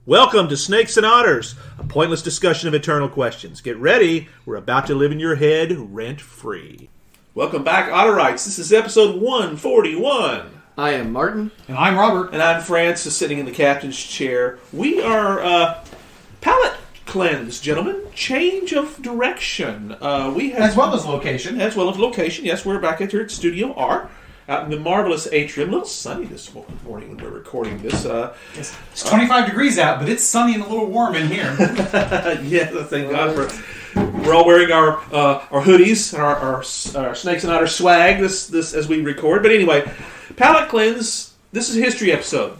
Welcome to Snakes and Otters, a pointless discussion of eternal questions. Get ready, we're about to live in your head rent-free. Welcome back, Otterites. This is episode 141. I am Martin. And I'm Robert. And I'm Francis, sitting in the captain's chair. We are palate cleanse, gentlemen. Change of direction. We have As well as location. As well as location. Yes, we're back here at Studio R. Out in the marvelous atrium. A little sunny this morning when we're recording this. It's 25 degrees out, but it's sunny and a little warm in here. Yes, thank God for. We're all wearing our hoodies, our Snakes and Otter swag this as we record. But anyway, palate cleanse. This is a history episode.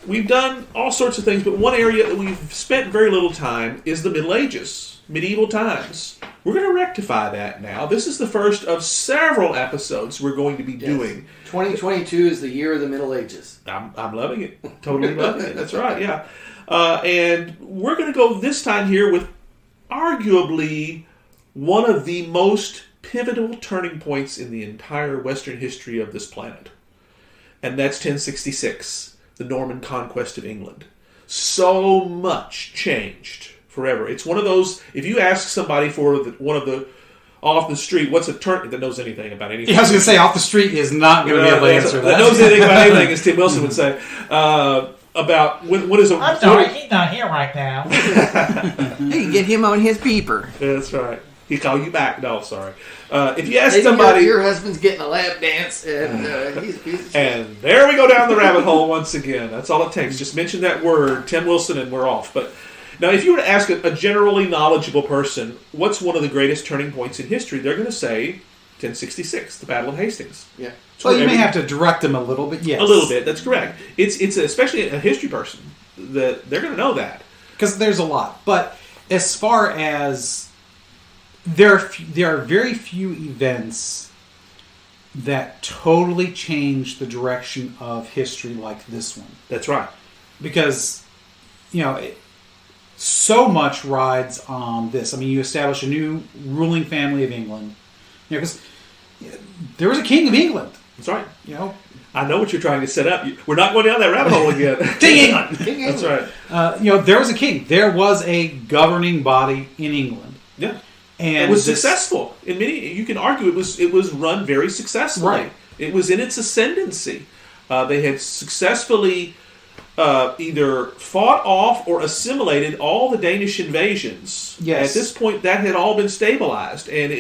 We've done all sorts of things, but one area that we've spent very little time is the Middle Ages, medieval times. We're going to rectify that now. This is the first of several episodes we're going to be doing. 2022 is the year of the Middle Ages. I'm loving it. Totally loving it. That's right, yeah. And we're going to go this time here with arguably one of the most pivotal turning points in the entire Western history of this planet. And that's 1066, the Norman Conquest of England. So much changed forever. It's one of those, if you ask somebody for one of the off the street, what's a turn that knows anything about anything? Yeah, I was going to say, off the street is not going to be able to answer that. That knows anything about anything, as Tim Wilson would say. About what is a... I'm sorry, he's not here right now. Hey, get him on his beeper. That's right. He called you back. No, sorry. If you ask Hey, somebody... Your husband's getting a lap dance, and he's a piece of shit. And there we go down the rabbit hole once again. That's all it takes. Just mention that word, Tim Wilson, and we're off. But now, if you were to ask a generally knowledgeable person, what's one of the greatest turning points in history, they're going to say 1066, the Battle of Hastings. Yeah. Well, you may have to direct them a little bit, yes. A little bit, that's correct. It's especially a history person, that they're going to know that. Because there's a lot. But as far as... There are very few events that totally change the direction of history like this one. That's right. Because, so much rides on this. I mean, you establish a new ruling family of England. Because there was a king of England. That's right. I know what you're trying to set up. We're not going down that rabbit hole again. King England! That's right. There was a king. There was a governing body in England. Yeah. And it was successful. In many, you can argue it was run very successfully. Right. It was in its ascendancy. They had successfully either fought off or assimilated all the Danish invasions. Yes. At this point, that had all been stabilized. And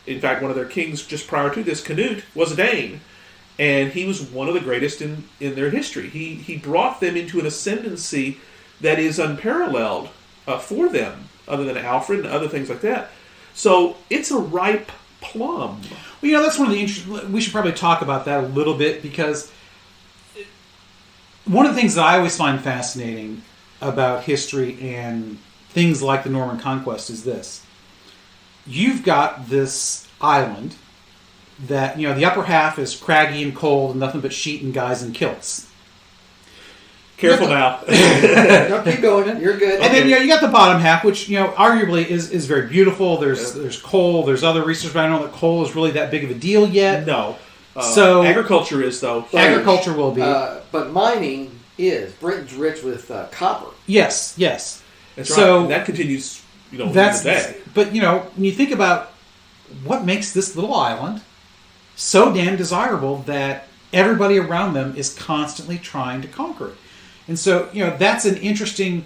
in fact, one of their kings just prior to this, Canute, was a Dane. And he was one of the greatest in their history. He brought them into an ascendancy that is unparalleled for them, other than Alfred and other things like that. So it's a ripe plum. Well, that's one of the interesting... We should probably talk about that a little bit, because one of the things that I always find fascinating about history and things like the Norman Conquest is this. You've got this island that, the upper half is craggy and cold and nothing but sheet and guys in kilts. Careful now. No, keep going. You're good. And then you got the bottom half, which arguably is very beautiful. There's coal. There's other research, but I don't know that coal is really that big of a deal yet. No. So agriculture is, though. Agriculture will be. But mining is. Britain's rich with copper. Yes. That's So right. And that continues. That's today. But when you think about what makes this little island so damn desirable that everybody around them is constantly trying to conquer it. And so, that's an interesting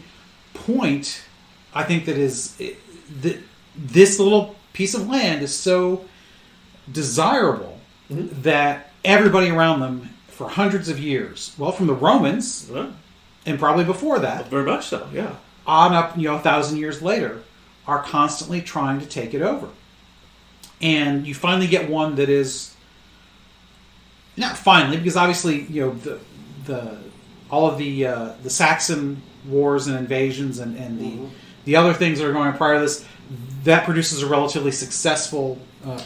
point, I think, that this little piece of land is so desirable that everybody around them for hundreds of years, well, from the Romans, and probably before that, very much so, yeah, on up, 1,000 years later, are constantly trying to take it over. And you finally get one that is, not finally, because obviously, all of the Saxon wars and invasions and the other things that are going on prior to this, that produces a relatively successful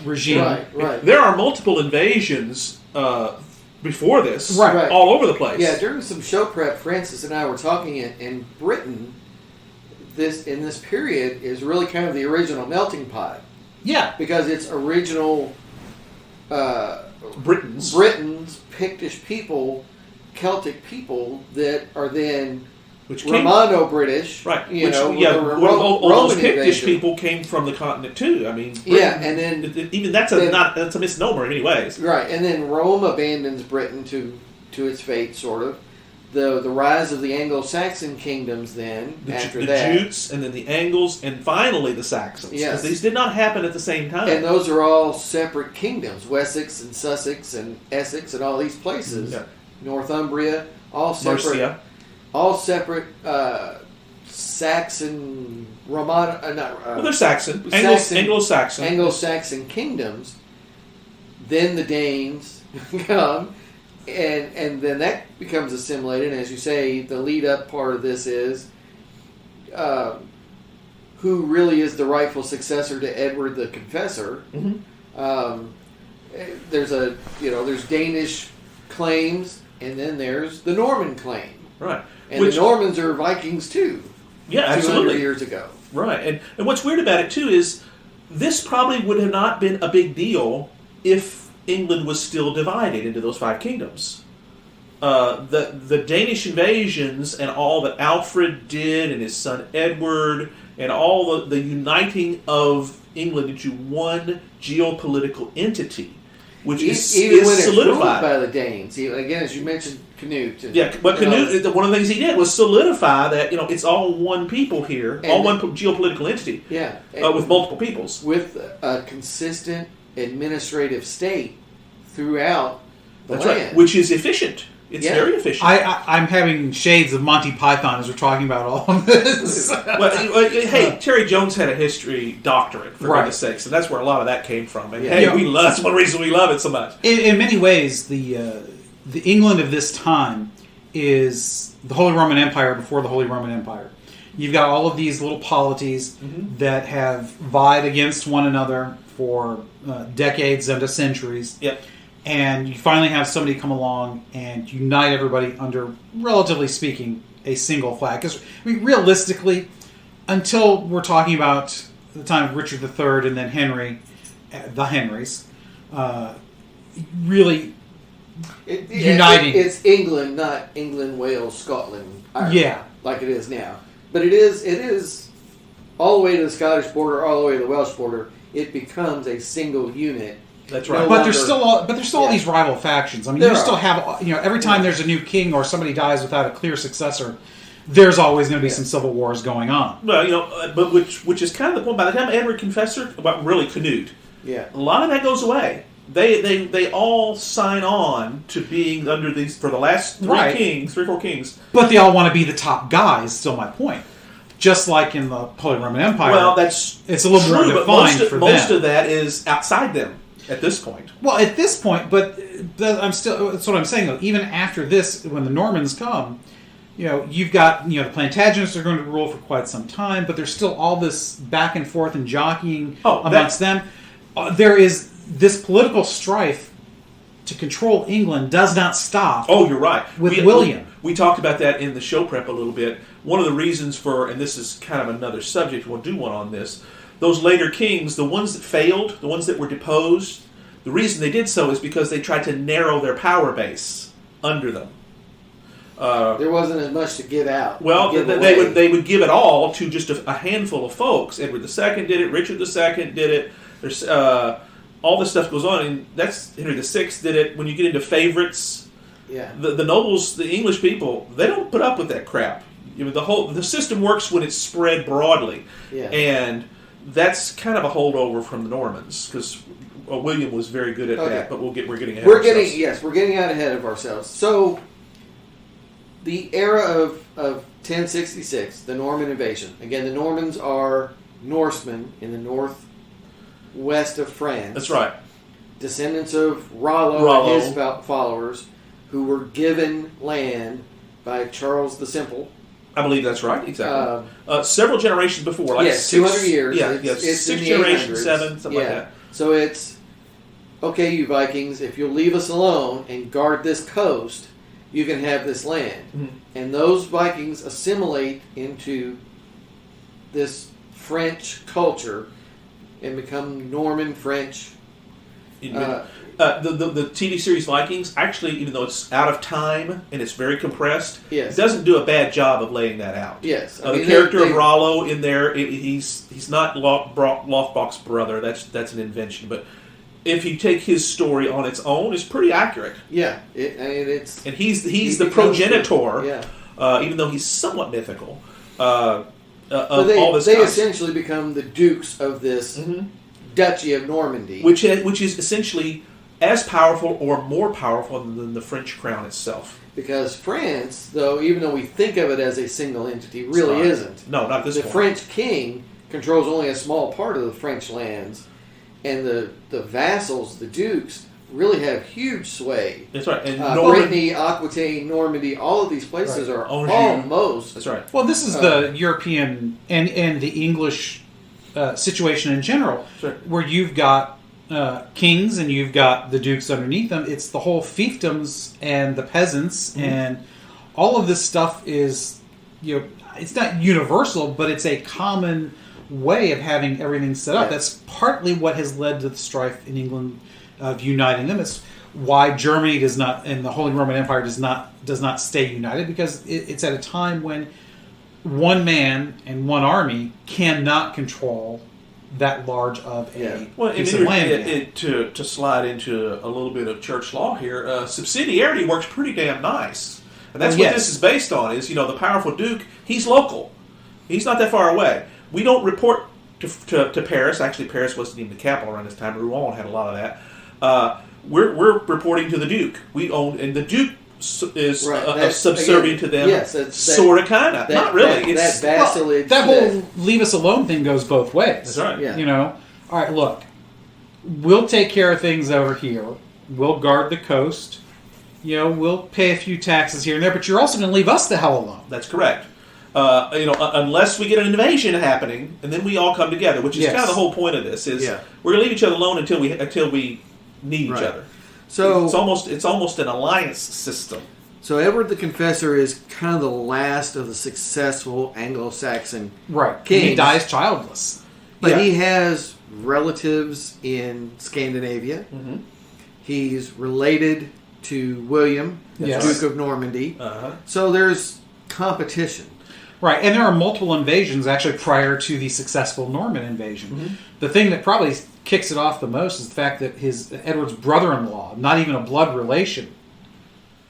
regime. Right. There are multiple invasions before this, right, all over the place. Yeah, during some show prep, Francis and I were talking in Britain. In this period is really kind of the original melting pot. Yeah, because it's original Britons, Pictish people, Celtic people that are then which came Romano-British, right. You Which, know, all those Roman Pictish invasion. people came from the continent too. I mean, Yeah, and then even that's a misnomer in many ways. right, and then Rome abandons Britain to its fate, sort of. The rise of the Anglo-Saxon kingdoms then, after that. The Jutes, and then the Angles, and finally the Saxons. Yes. Because these did not happen at the same time. And those are all separate kingdoms. Wessex and Sussex and Essex and all these places. Yeah. Northumbria, all separate. Mercia. All separate Saxon, Romano... Well, they're Saxon. Saxon. Anglo-Saxon. Anglo-Saxon kingdoms. Then the Danes come... And then that becomes assimilated. And as you say, the lead-up part of this is who really is the rightful successor to Edward the Confessor. Mm-hmm. There's Danish claims, and then there's the Norman claim. Right. And the Normans are Vikings too. Yeah, 200 absolutely. years ago. Right. And what's weird about it, too, is this probably would have not been a big deal if England was still divided into those 5 kingdoms. The Danish invasions and all that Alfred did and his son Edward and all the uniting of England into one geopolitical entity, which is even when it's ruled solidified by the Danes. Again, as you mentioned, Canute. Yeah, but Canute, one of the things he did was solidify that it's all one people here, all one geopolitical entity. Yeah, with multiple peoples, with a consistent administrative state throughout the That's land, right, which is efficient. It's very efficient. I'm having shades of Monty Python as we're talking about all of this. Hey, Terry Jones had a history doctorate, for goodness sakes, and that's where a lot of that came from. And that's one reason we love it so much. In many ways, the England of this time is the Holy Roman Empire before the Holy Roman Empire. You've got all of these little polities that have vied against one another for decades and centuries. Yep. And you finally have somebody come along and unite everybody under, relatively speaking, a single flag. Because, realistically, until we're talking about the time of Richard III and then Henry, the Henrys, really uniting. It's England, not England, Wales, Scotland, Ireland, like it is now. But it is all the way to the Scottish border, all the way to the Welsh border. It becomes a single unit. That's right. But there's still all these rival factions. I mean, you still have, every time there's a new king or somebody dies without a clear successor, there's always going to be some civil wars going on. Well, but which is kind of the point. By the time Edward Confessor, really Canute, a lot of that goes away. They all sign on to being under these for the last 3 or 4 kings. But they all want to be the top guy. Is still my point. Just like in the Holy Roman Empire. Well, it's a little more defined for them. Most of that is outside them. At this point. Well, at this point, but that's what I'm saying, though. Even after this, when the Normans come, you've got, the Plantagenets are going to rule for quite some time, but there's still all this back and forth and jockeying amongst them. There is this political strife to control England does not stop. Oh, you're right. With William. We talked about that in the show prep a little bit. One of the reasons for, and this is kind of another subject, we'll do one on this, those later kings, the ones that failed, the ones that were deposed, the reason they did so is because they tried to narrow their power base under them. There wasn't as much to give out. Well, they would give it all to just a handful of folks. Edward II did it. Richard II did it. There's all this stuff goes on, and that's Henry VI did it. When you get into favorites, the nobles, the English people, they don't put up with that crap. The system works when it's spread broadly, and that's kind of a holdover from the Normans because William was very good at that. But we're getting ahead. We're getting out ahead of ourselves. So the era of 1066, the Norman invasion. Again, the Normans are Norsemen in the northwest of France. That's right. Descendants of Rollo and his followers, who were given land by Charles the Simple. I believe that's right, exactly. Several generations before. Like 200 years. Yeah, it's 6 generations, 7, something like that. So it's, okay, you Vikings, if you'll leave us alone and guard this coast, you can have this land. Mm-hmm. And those Vikings assimilate into this French culture and become Norman French. The TV series Vikings, actually, even though it's out of time and it's very compressed, Yes. it doesn't do a bad job of laying that out. Yes. The character of Rollo in there, he's not Lothbrok's brother. That's an invention. But if you take his story on its own, it's pretty accurate. Yeah. It's and he's the progenitor, even though he's somewhat mythical. Of all this they stuff. essentially become the dukes of this Duchy of Normandy, which is essentially as powerful or more powerful than the French crown itself. Because France, though, even though we think of it as a single entity, really isn't. No, not this The point. French king controls only a small part of the French lands, and the vassals, the dukes, really have huge sway. That's right. And Brittany, Aquitaine, Normandy, all of these places are almost. That's right. Well, this is the European and the English situation in general, where you've got kings and you've got the dukes underneath them. It's the whole fiefdoms and the peasants and all of this stuff is, it's not universal, but it's a common way of having everything set up. That's partly what has led to the strife in England of uniting them. It's why Germany does not, and the Holy Roman Empire does not stay united, because it's at a time when one man and one army cannot control that large of a piece of land. To slide into a little bit of church law here, subsidiarity works pretty damn nice. And that's what this is based on, is, the powerful duke, he's local. He's not that far away. We don't report to Paris. Actually, Paris wasn't even the capital around this time. Rouen had a lot of that. We're reporting to the duke. We own, and the duke is subservient to them. Yes, sort of, kind of. Not really. That vassalage. That whole leave us alone thing goes both ways. That's right. Yeah. All right, look, we'll take care of things over here. We'll guard the coast. We'll pay a few taxes here and there, but you're also going to leave us the hell alone. That's correct. Unless we get an invasion happening, and then we all come together, which is kind of the whole point of this. Is we're going to leave each other alone until we need each other. So it's almost an alliance system. So Edward the Confessor is kind of the last of the successful Anglo-Saxon kings. He dies childless, but he has relatives in Scandinavia. Mm-hmm. He's related to William, Duke of Normandy. So there's competition. Right, and there are multiple invasions actually prior to the successful Norman invasion. Mm-hmm. The thing that probably kicks it off the most is the fact that Edward's brother-in-law, not even a blood relation,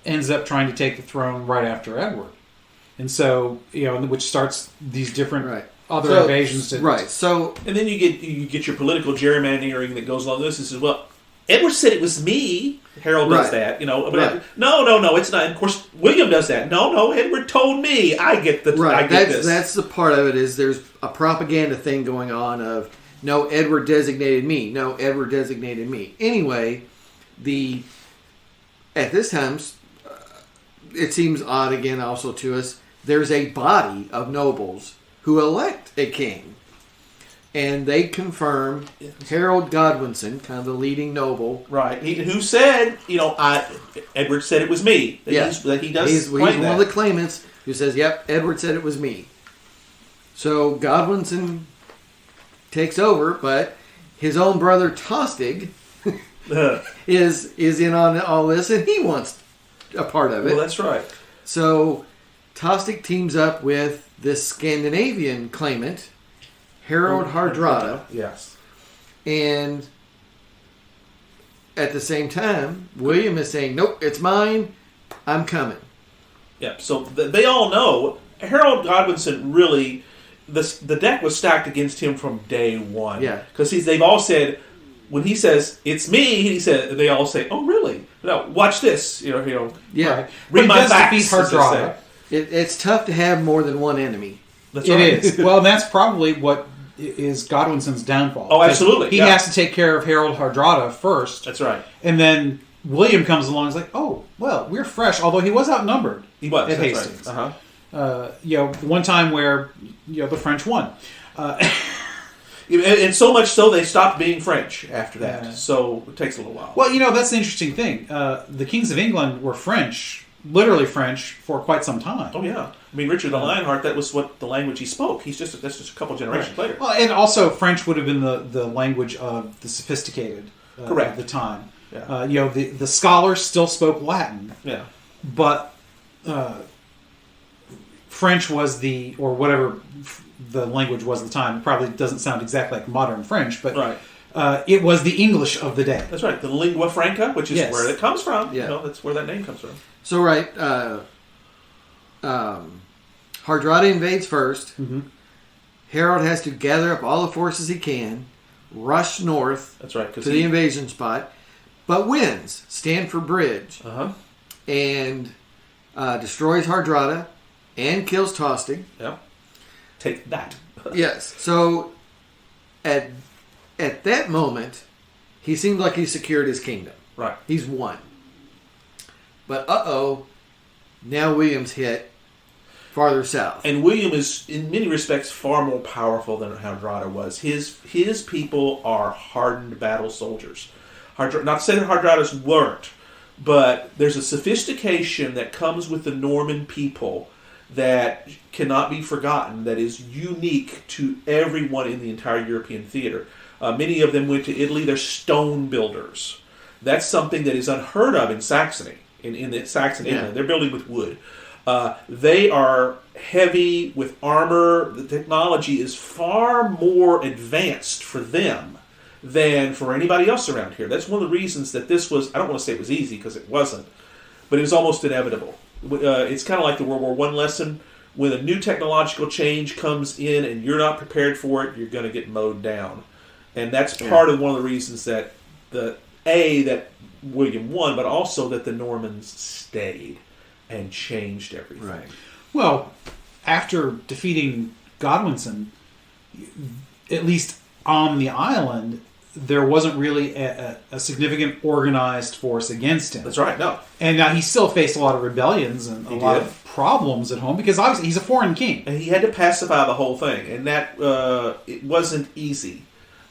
ends up trying to take the throne right after Edward. And so, which starts these different other invasions. So, and then you get your political gerrymandering that goes along with this and says, well, Edward said it was me. Harold does that, But no, it's not. Of course, William does that. No, Edward told me. I get this. That's the part of it, is there's a propaganda thing going on of, no, Edward designated me. No, Edward designated me. Anyway, at this time, it seems odd again also to us, there's a body of nobles who elect a king. And they confirm Harold Godwinson, kind of the leading noble. Right. Who said, Edward said it was me. That he does He's one of the claimants who says, yep, Edward said it was me. So Godwinson takes over, but his own brother Tostig is in on all this, and he wants a part of it. Well, that's right. So Tostig teams up with this Scandinavian claimant, Harold Hardrada. Yes. And at the same time, William is saying, nope, it's mine. I'm coming. Yeah, so they all know Harold Godwinson really, the deck was stacked against him from day one. Yeah. Because they've all said, when he says, it's me, they all say, oh, really? No, watch this. Yeah. Read my facts. Hardrada. It's tough to have more than one enemy. That's right. It is. Well, and that's probably what is Godwinson's downfall. Oh, absolutely. He has to take care of Harold Hardrada first. That's right. And then William comes along and is like, oh, well, we're fresh, although he was outnumbered. He was. At Hastings. Right. One time where the French won. And so much so they stopped being French after that. Yeah. So it takes a little while. Well, that's the interesting thing. The kings of England were French, literally French, for quite some time. Oh, yeah. I mean, Richard the Lionheart, that was what the language he spoke. That's just a couple generations later. Well, and also French would have been the language of the sophisticated. Correct. At the time. Yeah. The scholars still spoke Latin, Yeah. but French was or whatever the language was at the time. It probably doesn't sound exactly like modern French, but Right. It was the English of the day. That's right. The lingua franca, which is Yes. where it comes from. Yeah. That's where that name comes from. So, right, Hardrada invades first. Mm-hmm. Harold has to gather up all the forces he can, rush north That's right. to the invasion spot, but wins Stanford Bridge and destroys Hardrada and kills Tostig. Yeah. Take that. Yes. So, at that moment, he seemed like he secured his kingdom. Right. He's won. But now William's hit farther south. And William is, in many respects, far more powerful than Hardrada was. His people are hardened battle soldiers. Not to say that Hardrada's weren't, but there's a sophistication that comes with the Norman people that cannot be forgotten, that is unique to everyone in the entire European theater. Many of them went to Italy. They're stone builders. That's something that is unheard of in Saxony, in the Saxon England. They're building with wood. They are heavy with armor. The technology is far more advanced for them than for anybody else around here. That's one of the reasons that this was, I don't want to say it was easy because it wasn't, but it was almost inevitable. It's kind of like the World War I lesson. When a new technological change comes in and you're not prepared for it, you're going to get mowed down. And that's part of one of the reasons that that William won, but also that the Normans stayed and changed everything. Right. Well, after defeating Godwinson, at least on the island, there wasn't really a significant organized force against him. That's right, no. And he still faced a lot of rebellions and a lot of problems at home because obviously he's a foreign king. And he had to pacify the whole thing, and that it wasn't easy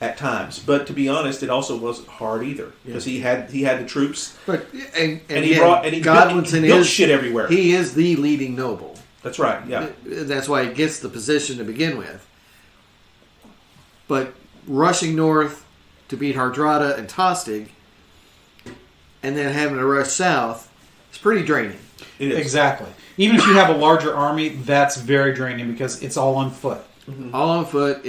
at times. But to be honest, it also wasn't hard either because he had the troops. But and he Godwinson built is shit everywhere. He is the leading noble. That's right. Yeah. That's why he gets the position to begin with. But rushing north to beat Hardrada and Tostig, and then having to rush south, it's pretty draining. It is. Exactly. Even if you have a larger army, that's very draining because it's all on foot. Mm-hmm. All on foot.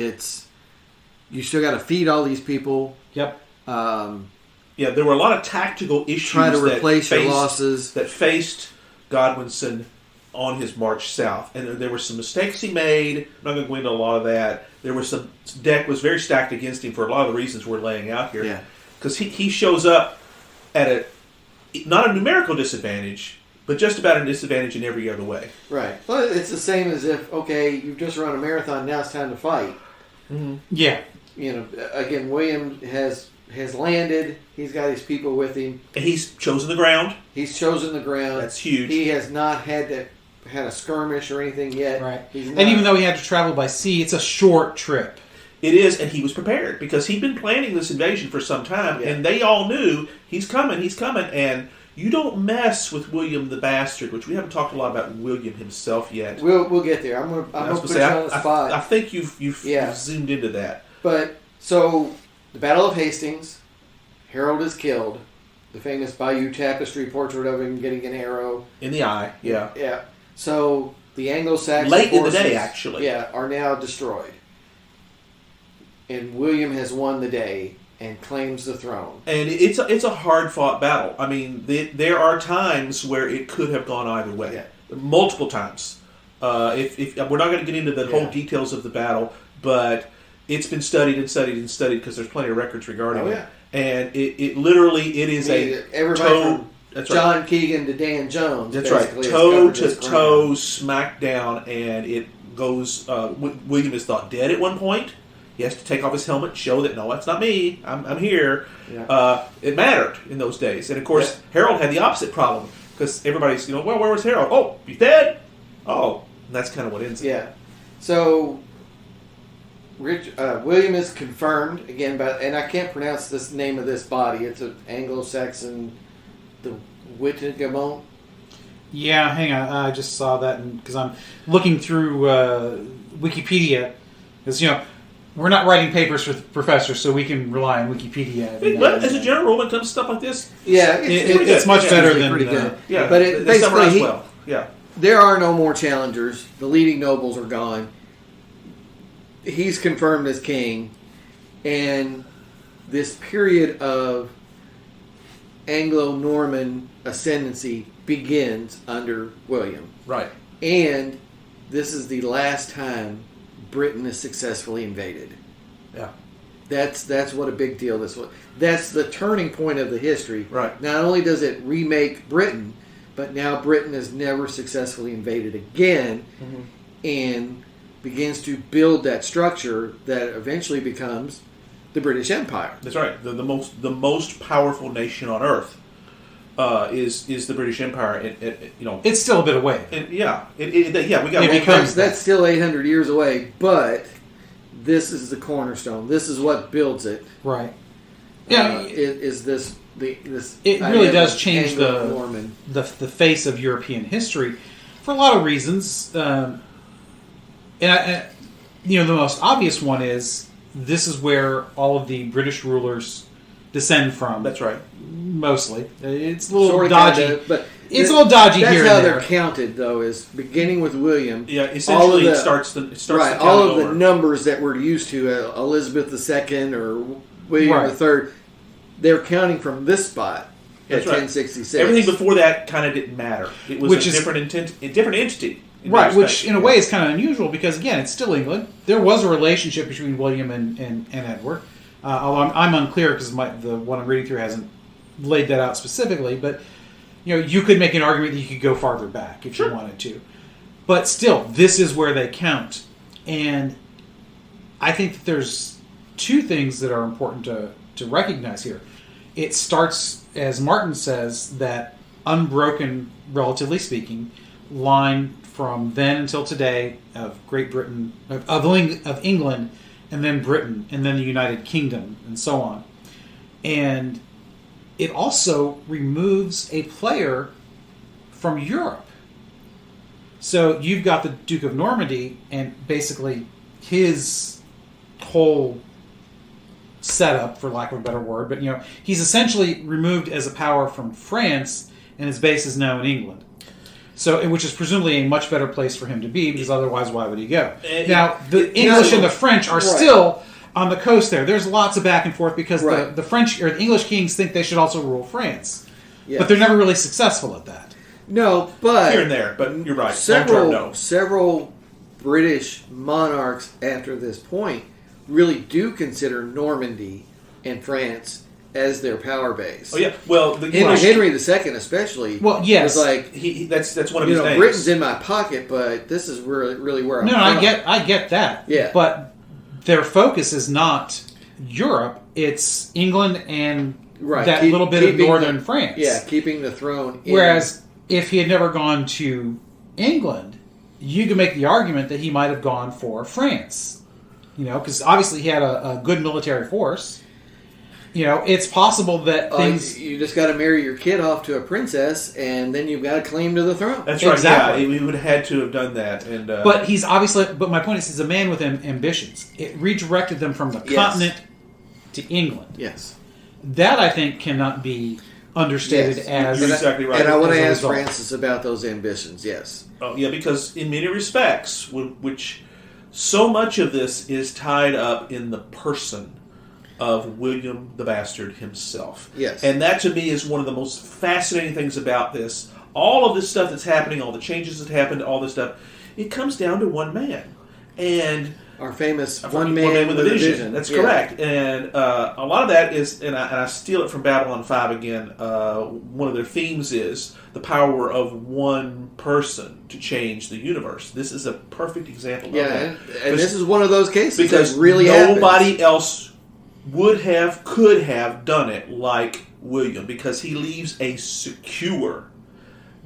You still got to feed all these people. Yep. Yeah, there were a lot of tactical issues. Try to replace your losses that faced Godwinson on his march south, and there were some mistakes he made. I'm not going to go into a lot of that. There was some deck was very stacked against him for a lot of the reasons we're laying out here. Yeah, because he shows up at not a numerical disadvantage, but just about a disadvantage in every other way. right. Well, it's the same as if you've just run a marathon. Now it's time to fight. Mm-hmm. Yeah. Again, William has landed. He's got his people with him. And he's chosen the ground. He's chosen the ground. That's huge. He has not had a skirmish or anything yet. Right. And even though he had to travel by sea, it's a short trip. It is, and he was prepared because he'd been planning this invasion for some time, and they all knew he's coming, and you don't mess with William the Bastard, which we haven't talked a lot about William himself yet. We'll get there. I'm gonna put you on the spot. I think you've zoomed into that. But so the Battle of Hastings, Harold is killed. The famous Bayeux Tapestry portrait of him getting an arrow in the eye. Yeah. Yeah. So the Anglo-Saxon late forces, in the day, actually. Yeah, are now destroyed. And William has won the day and claims the throne. And it's a hard-fought battle. I mean, there are times where it could have gone either way. Yeah. Multiple times. If we're not going to get into the whole details of the battle, but it's been studied and studied and studied because there's plenty of records regarding it. And it literally is everybody from John Keegan to Dan Jones. That's right. Toe-to-toe smackdown, and it goes... William is thought dead at one point. He has to take off his helmet, show that, no, that's not me. I'm here. Yeah. It mattered in those days. And, of course, Harold had the opposite problem because everybody's, well, where was Harold? Oh, he's dead? Oh, and that's kind of what ends it. Yeah. So, William is confirmed, again, and I can't pronounce this name of this body. It's an Anglo-Saxon, the Wittegamont. Yeah, hang on. I just saw that because I'm looking through Wikipedia. Because, we're not writing papers for professors, so we can rely on Wikipedia. But as a general rule, when it comes to stuff like this, Yeah, it's much better than pretty good. yeah, But they summarize basically, well. Yeah, there are no more challengers. The leading nobles are gone. He's confirmed as king, and this period of Anglo-Norman ascendancy begins under William. right. And this is the last time Britain is successfully invaded. Yeah, That's what a big deal this was. That's the turning point of the history. right. Not only does it remake Britain, but now Britain has never successfully invaded again, and begins to build that structure that eventually becomes the British Empire. That's right. The most powerful nation on earth is the British Empire. It's still a bit away. We got. It becomes That's still 800 years away, but this is the cornerstone. This is what builds it. Right. Yeah. Is this It really does change Anglo-Norman. the face of European history for a lot of reasons. And the most obvious one is this is where all of the British rulers descend from. That's right. Mostly, it's a little Sort of, dodgy. kinda, but It's a little dodgy that's here and how there. they're counted, though, is beginning with William. Yeah, essentially all it starts right. the All of count the over. numbers that we're used to, Elizabeth II or William Right. III, they're counting from this spot at That's right. 1066. Everything before that kind of didn't matter. It was Which a is- different entity. In Right, that which respect. in a way is kind of unusual because, again, it's still England. There was a relationship between William and Edward, although I'm unclear because the one I'm reading through hasn't laid that out specifically. But you could make an argument that you could go farther back if you wanted to. But still, this is where they count. And I think that there's two things that are important to recognize here. It starts, as Martin says, that unbroken, relatively speaking, line from then until today of Great Britain, of England, and then Britain, and then the United Kingdom, and so on. And it also removes a player from Europe. So you've got the Duke of Normandy, and basically his whole setup, for lack of a better word, but he's essentially removed as a power from France, and his base is now in England. So, which is presumably a much better place for him to be, because otherwise, why would he go? Now, the English and the French are still on the coast there. There's lots of back and forth because the French or the English kings think they should also rule France, but they're never really successful at that. No, but here and there. But you're right. Long term, no. Several British monarchs after this point really do consider Normandy and France as their power base. Oh yeah, well, the Henry II especially. Well, yes, was like that's one of his names. Britain's in my pocket, but this is really where I'm from. I get that. Yeah, but their focus is not Europe; it's England and that little bit of northern France. Yeah, keeping the throne. Whereas if he had never gone to England, you could make the argument that he might have gone for France. Because obviously he had a good military force. It's possible that things... You just got to marry your kid off to a princess, and then you've got a claim to the throne. That's right. Exactly. Yeah, we would have had to have done that. And but he's obviously... But my point is, he's a man with ambitions. It redirected them from the continent to England. Yes. That, I think, cannot be understated as... You're exactly right. And I want to as ask a result. Francis about those ambitions, yes. Oh, yeah, because in many respects, which so much of this is tied up in the person of William the Bastard himself. Yes. And that to me is one of the most fascinating things about this. All of this stuff that's happening, all the changes that happened, all this stuff, it comes down to one man. And our famous one man with a vision. That's correct. And a lot of that is, and I steal it from Babylon 5 again, one of their themes is the power of one person to change the universe. This is a perfect example of that. And this is one of those cases because that really nobody else could have done it like William, because he leaves a secure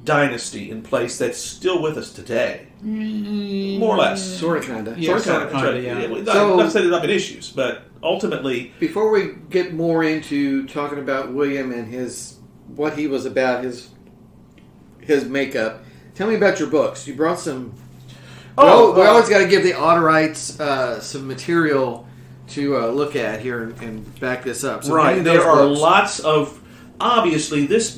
dynasty in place that's still with us today. More or less. Sort of, kind of. Yeah, sort of, kind of, yeah. Not to say there's not been issues, but ultimately... Before we get more into talking about William and what he was about, his makeup, tell me about your books. You brought some... we always got to give the Otterites some material look at here and back this up. So Right. There are books. lots of. Obviously, this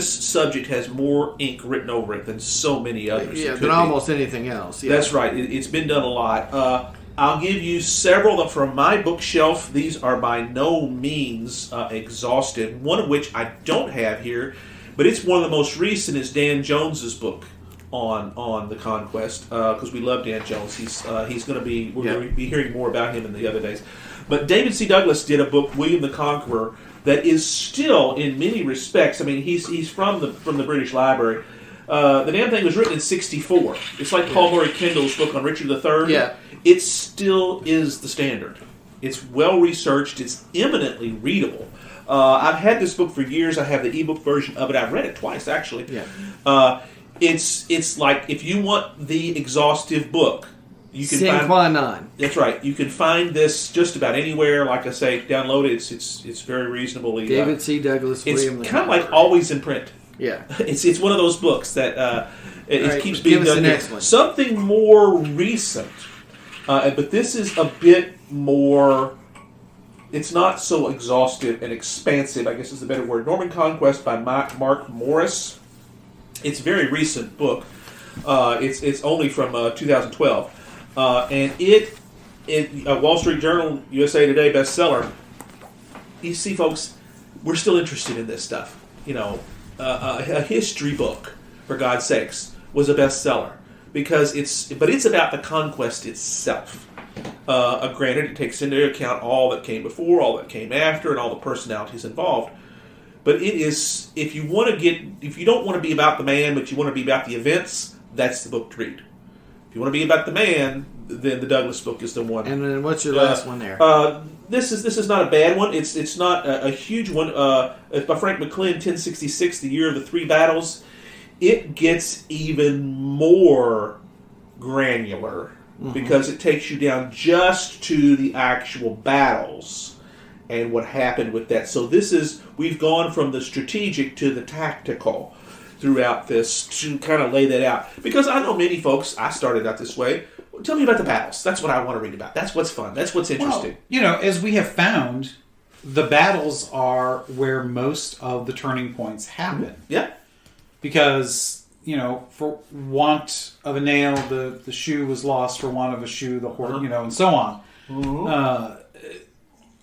subject has more ink written over it than so many others. Yeah, than almost anything else. Yeah. That's right. It's been done a lot. I'll give you several from my bookshelf. These are by no means exhaustive. One of which I don't have here, but it's one of the most recent. Is Dan Jones's book on the Conquest, because we love Dan Jones. He's going to be we're going to be hearing more about him in the other days. But David C. Douglas did a book, William the Conqueror, that is still, in many respects, I mean, he's from the British Library. The damn thing was written in '64. It's like Paul Murray Kendall's book on Richard III. Yeah. It still is the standard. It's well researched. It's eminently readable. I've had this book for years. I have the ebook version of it. I've read it twice, actually. Yeah. It's like, if you want the exhaustive book, you can Sine qua non. That's right. You can find this just about anywhere. Like I say, download it. It's very reasonably. David C. Douglas, William. It's kind of like always in print. Yeah. It's one of those books that it keeps being give us done. the next one. Something more recent, but this is a bit more. It's not so exhaustive and expansive, I guess is the better word. Norman Conquest by Mark Morris. It's a very recent book. It's only from 2012. And it Wall Street Journal, USA Today bestseller. You see, folks, we're still interested in this stuff. You know, a history book, for God's sakes, was a bestseller because it's about the conquest itself. Granted, it takes into account all that came before, all that came after, and all the personalities involved. But it is, if you don't want to be about the man, but you want to be about the events, that's the book to read. If you want to be about the man, then the Douglas book is the one. And then what's your last one there? This is not a bad one. It's not a huge one. It's by Frank McLean, 1066, the year of the three battles. It gets even more granular because it takes you down just to the actual battles and what happened with that. So we've gone from the strategic to the tactical throughout this to kind of lay that out. Because I know many folks, I started out this way, tell me about the battles. That's what I want to read about. That's what's fun. That's what's interesting. Well, as we have found, the battles are where most of the turning points happen. Yeah. Because, for want of a nail, the shoe was lost. For want of a shoe, the horse, and so on. Mm-hmm.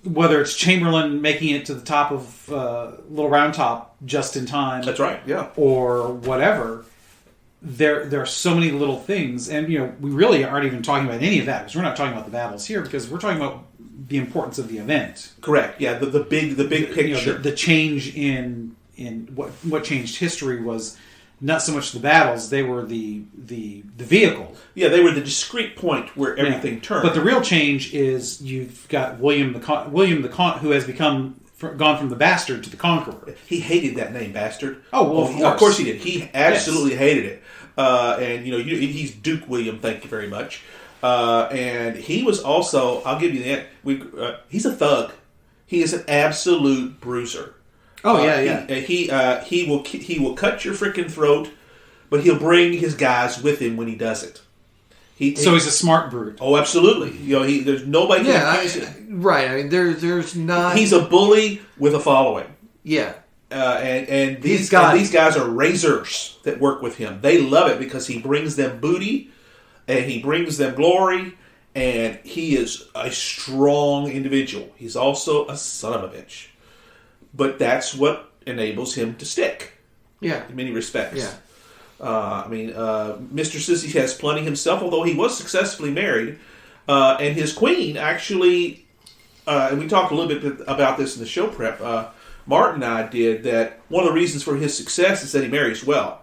Whether it's Chamberlain making it to the top of Little Round Top just in time. That's right, yeah. Or whatever. There are so many little things. And, we really aren't even talking about any of that because we're not talking about the battles here because we're talking about the importance of the event. Correct, yeah. The big picture. The change in what changed history was not so much the battles, they were the vehicle. Yeah, they were the discrete point where everything turned. But the real change is you've got William the who has gone from the bastard to the conqueror. He hated that name, bastard. Oh, well, of course he did. He absolutely hated it. And he's Duke William. Thank you very much. And he was also, I'll give you that. He's a thug. He is an absolute bruiser. Oh yeah. He will cut your freaking throat, but he'll bring his guys with him when he does it. So he's a smart brute. Oh, absolutely. There's nobody. Right. I mean, there's not. He's a bully with a following. Yeah. And these guys are razors that work with him. They love it because he brings them booty, and he brings them glory, and he is a strong individual. He's also a son of a bitch. But that's what enables him to stick. Yeah. In many respects. Yeah. Mr. Sissy has plenty himself, although he was successfully married. And his queen actually, and we talked a little bit about this in the show prep, Martin and I did, that one of the reasons for his success is that he marries well.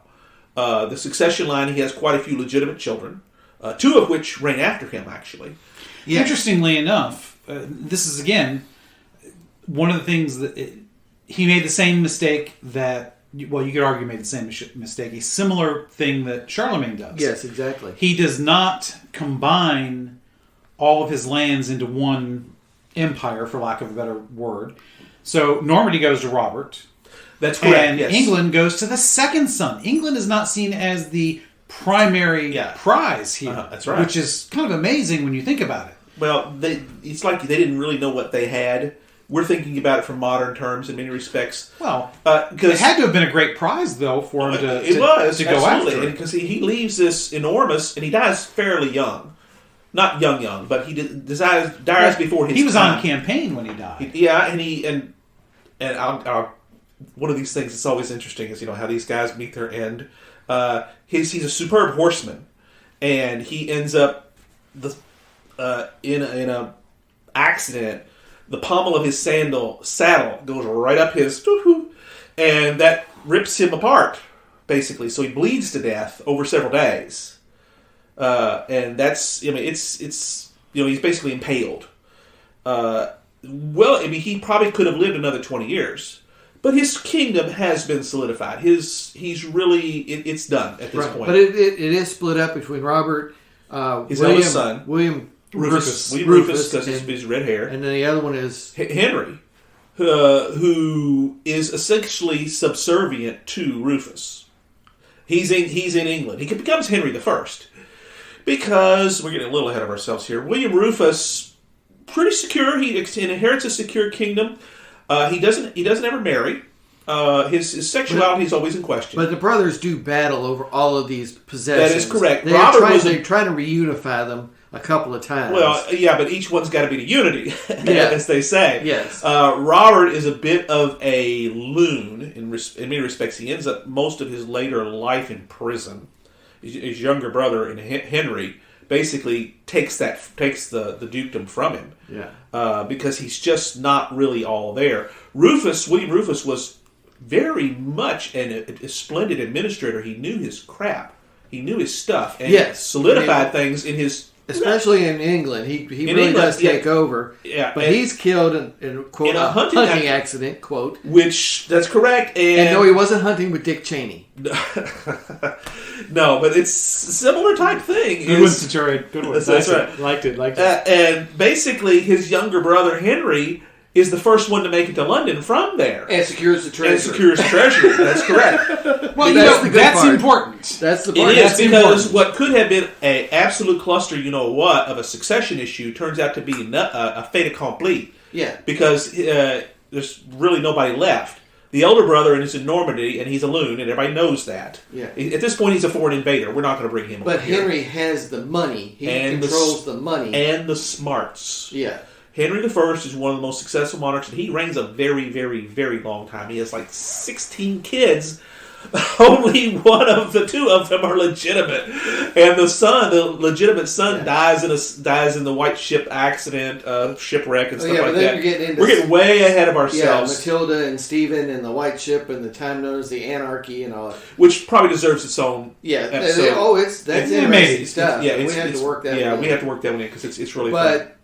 The succession line, he has quite a few legitimate children, two of which reign after him, actually. Yeah. Interestingly enough, this is, again, one of the things that he made the same mistake that, well, you could argue made the same mistake, a similar thing that Charlemagne does. Yes, exactly. He does not combine all of his lands into one empire, for lack of a better word. So Normandy goes to Robert. That's correct, and yes. England goes to the second son. England is not seen as the primary prize here. That's right. Which is kind of amazing when you think about it. Well, it's like they didn't really know what they had. We're thinking about it from modern terms in many respects. Well, because it had to have been a great prize, though, for him to go after it. Because he leaves this enormous, and he dies fairly young. Not young, but he dies before his time. He was on campaign when he died. And I'll one of these things that's always interesting is how these guys meet their end. He's a superb horseman, and he ends up in a accident. The pommel of his saddle goes right up his, and that rips him apart, basically. So he bleeds to death over several days, and that's he's basically impaled. He probably could have lived another 20 years. But his kingdom has been solidified. It's done at this point. But it is split up between Robert, his eldest son, William Rufus, because his red hair, and then the other one is Henry, who is essentially subservient to Rufus. He's in England. He becomes Henry the First because we're getting a little ahead of ourselves here. William Rufus, pretty secure. He inherits a secure kingdom. He doesn't ever marry. His sexuality is always in question. But the brothers do battle over all of these possessions. That is correct. They're trying to reunify them a couple of times. Well, yeah, but each one's got to be the unity, as they say. Yes. Robert is a bit of a loon in many respects. He ends up most of his later life in prison. His younger brother, Henry, basically takes the dukedom from him. Yeah. Because he's just not really all there. William Rufus was very much a splendid administrator. He knew his crap. He knew his stuff. And solidified things in his... Especially in England. He really does take over. Yeah. But he's killed in quote, in a hunting accident, quote. Which, that's correct. And no, he wasn't hunting with Dick Cheney. No, but it's a similar type thing. Good one, Centurion. Good one. That's right. Liked it. And basically, his younger brother, Henry, is the first one to make it to London from there. And secures the treasury. That's correct. Well, that's important. That's the part. It is, because what could have been an absolute cluster, of a succession issue turns out to be a fait accompli. Yeah. Because there's really nobody left. The elder brother is in Normandy, and he's a loon, and everybody knows that. Yeah. At this point, he's a foreign invader. We're not going to bring him over. But Henry has the money. He controls the money. And the smarts. Yeah. Henry I is one of the most successful monarchs, and he reigns a very, very, very long time. He has 16 kids. Only one of the two of them are legitimate, and the legitimate son, dies in the White Ship accident, shipwreck, and stuff like that. We're getting way ahead of ourselves. Yeah, Matilda and Stephen and the White Ship and the time known as the Anarchy and all that. Which probably deserves its own episode. That's interesting stuff. Yeah, we have to work that. Yeah, we have to work that one in because it's really. But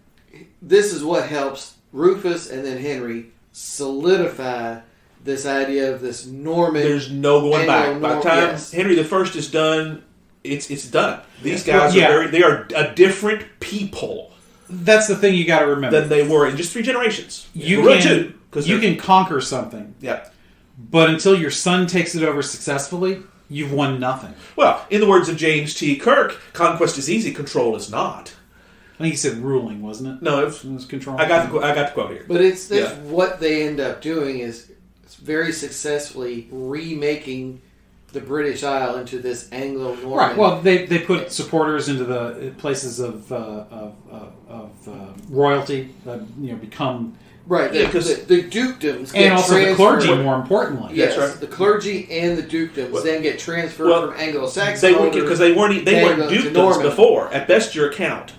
this is what helps Rufus and then Henry solidify this idea of this Norman. There's no going back. By the time Henry I is done, it's done. These guys are a different people. That's the thing you got to remember. Than they were in just 3 generations. You can conquer something. Yeah. But until your son takes it over successfully, you've won nothing. Well, in the words of James T. Kirk, conquest is easy, control is not. I think he said ruling, wasn't it? No, it was control. I got the quote here. But it's what they end up doing is very successfully remaking the British Isle into this Anglo-Norman. Right. Well, they put supporters into the places of royalty, become right. Because the dukedoms and also the clergy. More importantly, yes, that's right. The clergy and the dukedoms then get transferred from Anglo-Saxon because they weren't dukedoms before. At best, your account.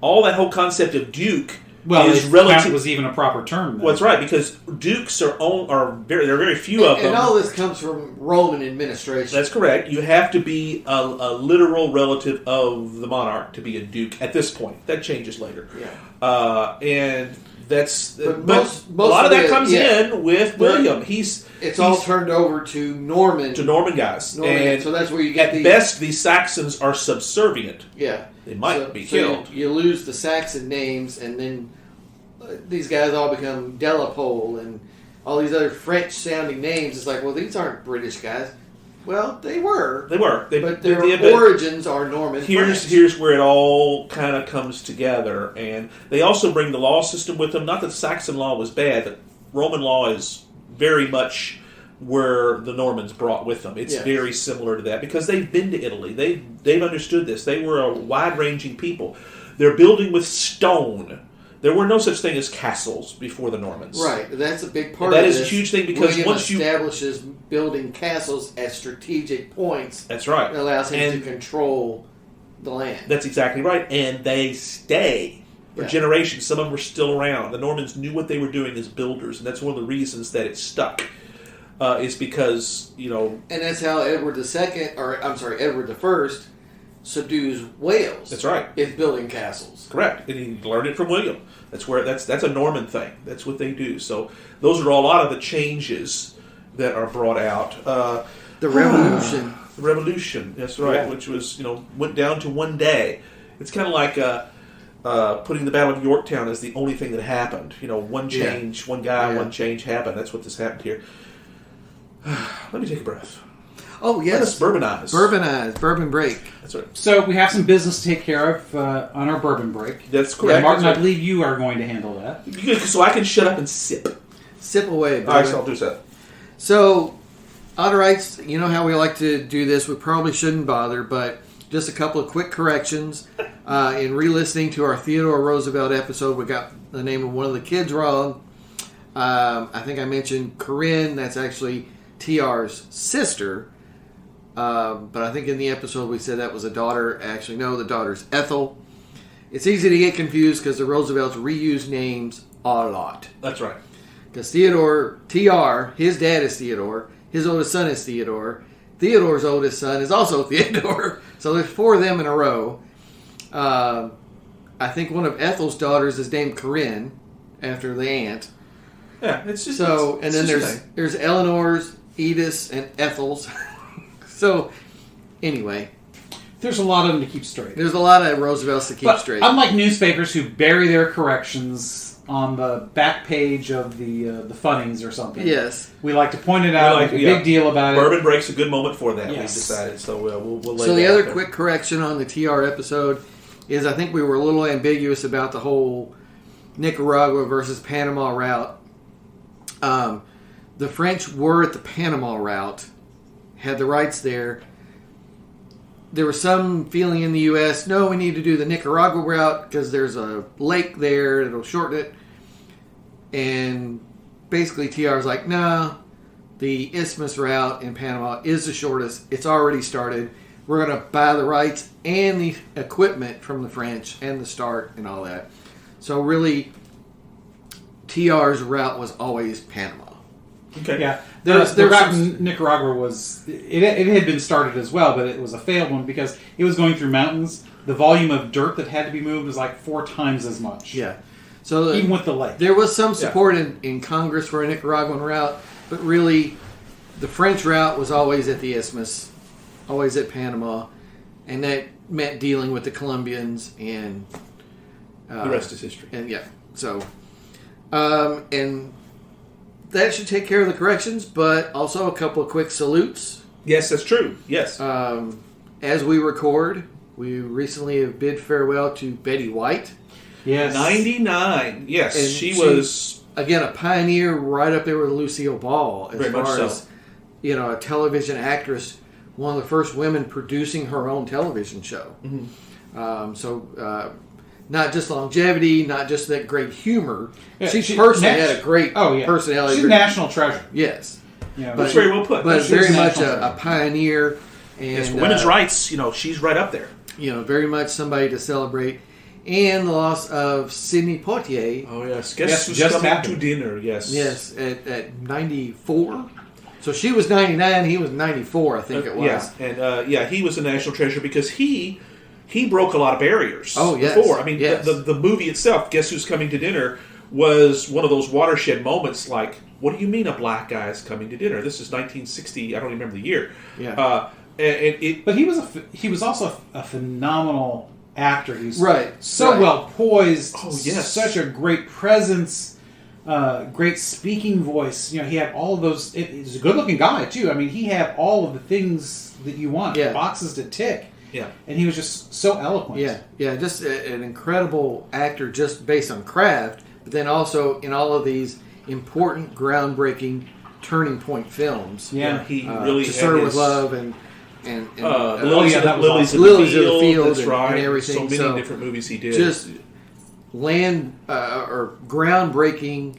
All that whole concept of duke. Well, is relative was even a proper term. Well, that's right, because dukes there are very few of them. And all this comes from Roman administration. That's correct. You have to be a literal relative of the monarch to be a duke at this point. That changes later. Yeah. And that's most a lot of that comes in with William. It's all turned over to Norman guys. And so that's where you get at best these Saxons are subservient. Yeah. They might be killed. You lose the Saxon names, and then these guys all become Delapole and all these other French-sounding names. It's like, well, these aren't British guys. Well, they were. They were. But their origins are Norman. Here's where it all kind of comes together. And they also bring the law system with them. Not that Saxon law was bad, but Roman law is very much where the Normans brought with them. It's very similar to that because they've been to Italy. They've understood this. They were a wide-ranging people. They're building with stone. There were no such thing as castles before the Normans. Right. That's a big part that of is this. a huge thing because William once you establishes building castles at strategic points. That's right. It allows him to control the land. That's exactly right. And they stay for generations. Some of them were still around. The Normans knew what they were doing as builders, and that's one of the reasons that it stuck. Is because, and that's how Edward I subdues Wales. That's right. Is building castles. Correct. And he learned it from William. That's a Norman thing. That's what they do. So those are a lot of the changes that are brought out. The Revolution. The Revolution, that's right, which was, went down to one day. It's kind of like putting the Battle of Yorktown as the only thing that happened. One change, one guy, one change happened. That's what this happened here. Let me take a breath. Oh, yes. Let us bourbonize. Bourbon break. That's right. So we have some business to take care of on our bourbon break. That's correct. Martin, I believe you are going to handle that. So I can shut up and sip. Sip away, brother. All right, so I'll do that. So, Otterites, you know how we like to do this. We probably shouldn't bother, but just a couple of quick corrections. In re-listening to our Theodore Roosevelt episode, we got the name of one of the kids wrong. I think I mentioned Corinne. That's actually TR's sister. But I think in the episode we said that was a daughter. Actually, no, the daughter's Ethel. It's easy to get confused because the Roosevelts reuse names a lot. That's right. Because Theodore, TR, his dad is Theodore. His oldest son is Theodore. Theodore's oldest son is also Theodore. So there's 4 of them in a row. I think one of Ethel's daughters is named Corinne, after the aunt. Yeah, it's just so. It's and then just there's Eleanor's, Edith's, and Ethel's. So, anyway. There's a lot of them to keep straight. There's a lot of Roosevelts to keep straight. Unlike newspapers who bury their corrections on the back page of the funnings or something. Yes. We like to point it out, make a big deal about it. Bourbon break's a good moment for that, yes. We decided. So we'll lay So the that other out quick correction on the TR episode is I think we were a little ambiguous about the whole Nicaragua versus Panama route. The French were at the Panama route, had the rights there. There was some feeling in the U.S., no, we need to do the Nicaragua route because there's a lake there, it'll shorten it. And basically TR's like, no, the Isthmus route in Panama is the shortest. It's already started. We're going to buy the rights and the equipment from the French and the start and all that. So really, TR's route was always Panama. Okay. Yeah. The route in Nicaragua was... It had been started as well, but it was a failed one because it was going through mountains. The volume of dirt that had to be moved was like 4 times as much. Yeah. So even with the lake. There was some support in Congress for a Nicaraguan route, but really the French route was always at the Isthmus, always at Panama, and that meant dealing with the Colombians and... the rest is history. And so... and that should take care of the corrections, but also a couple of quick salutes. Yes, that's true. Yes. As we record, we recently have bid farewell to Betty White. Yes. 99. Yes, And she was... Again, a pioneer right up there with Lucille Ball as Very much far so. as, a television actress, one of the first women producing her own television show. Mm-hmm. Not just longevity, not just that great humor. Yeah, she personally had a great personality. She's a national treasure. Yes. Yeah, That's very well put. But She's very a much national a pioneer. And, yes, for women's rights, she's right up there. Very much somebody to celebrate. And the loss of Sidney Poitier. Oh, yes. Guess who's just coming happened. to dinner, yes. Yes, at 94. So she was 99, he was 94, I think it was. Yeah, and he was a national treasure because he broke a lot of barriers. Oh, yes. Before. I mean, yes. the movie itself, Guess Who's Coming to Dinner, was one of those watershed moments like, what do you mean a black guy is coming to dinner? This is 1960, I don't remember the year. Yeah. But he was also a phenomenal actor. He's right. so well poised. Oh, yes. Such a great presence. great speaking voice. You know, he had all of those. He's a good-looking guy too. I mean, he had all of the things that you want, boxes to tick. Yeah, and he was just so eloquent. Yeah, just an incredible actor, just based on craft, but then also in all of these important, groundbreaking, turning point films. Yeah, he really To had Serve his, with Love and Lilies of the Field. That's right. And everything. So many different movies he did. Just or groundbreaking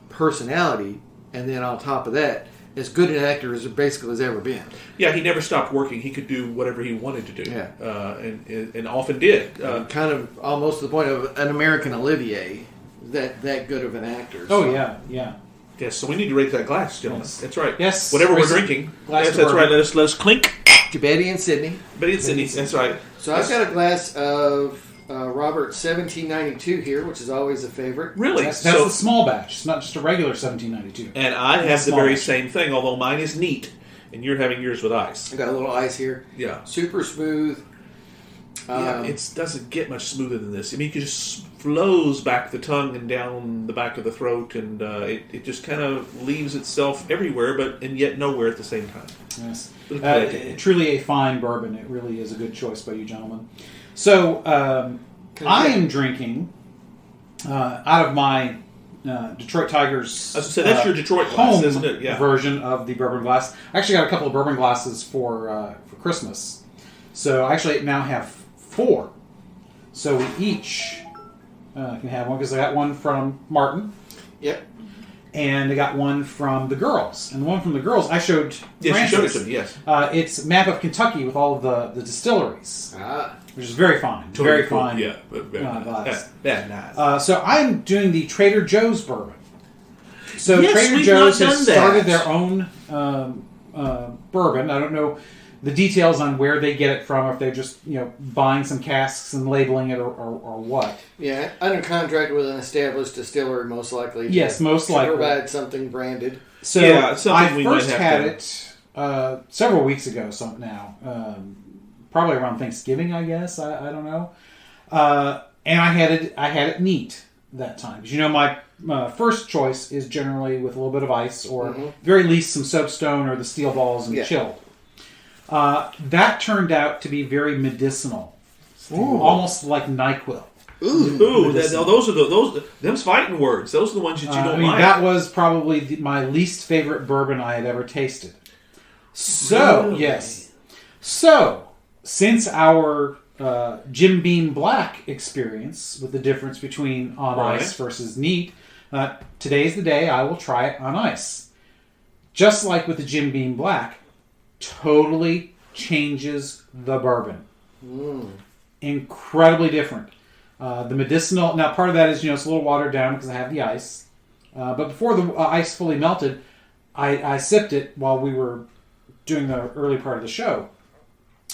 personality, and then on top of that, as good an actor as basically has ever been. Yeah, he never stopped working. He could do whatever he wanted to do. Yeah. And often did. Kind of almost to the point of an American Olivier, that good of an actor. Oh, So. yeah. Yes, so we need to raise that glass, gentlemen. Yes. That's right. Yes. Whatever we're Raise the drinking. glass Yes, to that's Bourbon. right. Let us clink. To Betty and Sidney. Betty and Sidney. That's right. So I've got a glass of Robert 1792 here, which is always a favorite. Really? That's the small batch. It's not just a regular 1792. And I have the very same thing, although mine is neat, and you're having yours with ice. I've got a little ice here. Yeah. Super smooth. Yeah, it doesn't get much smoother than this. I mean, it just flows back the tongue and down the back of the throat, and it just kind of leaves itself everywhere, and yet nowhere at the same time. Yes. Truly a fine bourbon. It really is a good choice by you gentlemen. So, I am drinking out of my Detroit Tigers. I was going to say, that's your Detroit glass, isn't it? Yeah. Version of the bourbon glass. I actually got a couple of bourbon glasses for Christmas. So I actually now have 4. So we each can have one, because I got one from Martin. Yep. And I got one from the girls. And the one from the girls I showed Yes, Francis. you showed it to me, yes. It's a map of Kentucky with all of the distilleries. Which is very fine. Totally very cool. fine. Yeah, but very glass. nice. So I'm doing the Trader Joe's bourbon. So Yes, Trader we've Joe's not has done started that. their own bourbon. I don't know the details on where they get it from, if they're just buying some casks and labeling it, or what. Yeah, under contract with an established distillery, most likely. Yes, most to likely. Provide something branded. So yeah, it's something I we first might had have it several weeks ago. Probably around Thanksgiving, I guess. I don't know. And I had it neat that time, because my first choice is generally with a little bit of ice, or very least some soapstone or the steel balls and chilled. That turned out to be very medicinal, almost like NyQuil. Ooh, those are them's fighting words. Those are the ones that you don't like. That was probably my least favorite bourbon I had ever tasted. So Really? yes, so since our Jim Beam Black experience with the difference between on ice versus neat, today's the day I will try it on ice. Just like with the Jim Beam Black, totally changes the bourbon. Incredibly different. The medicinal, now part of that is, it's a little watered down because I have the ice. But before the ice fully melted, I sipped it while we were doing the early part of the show.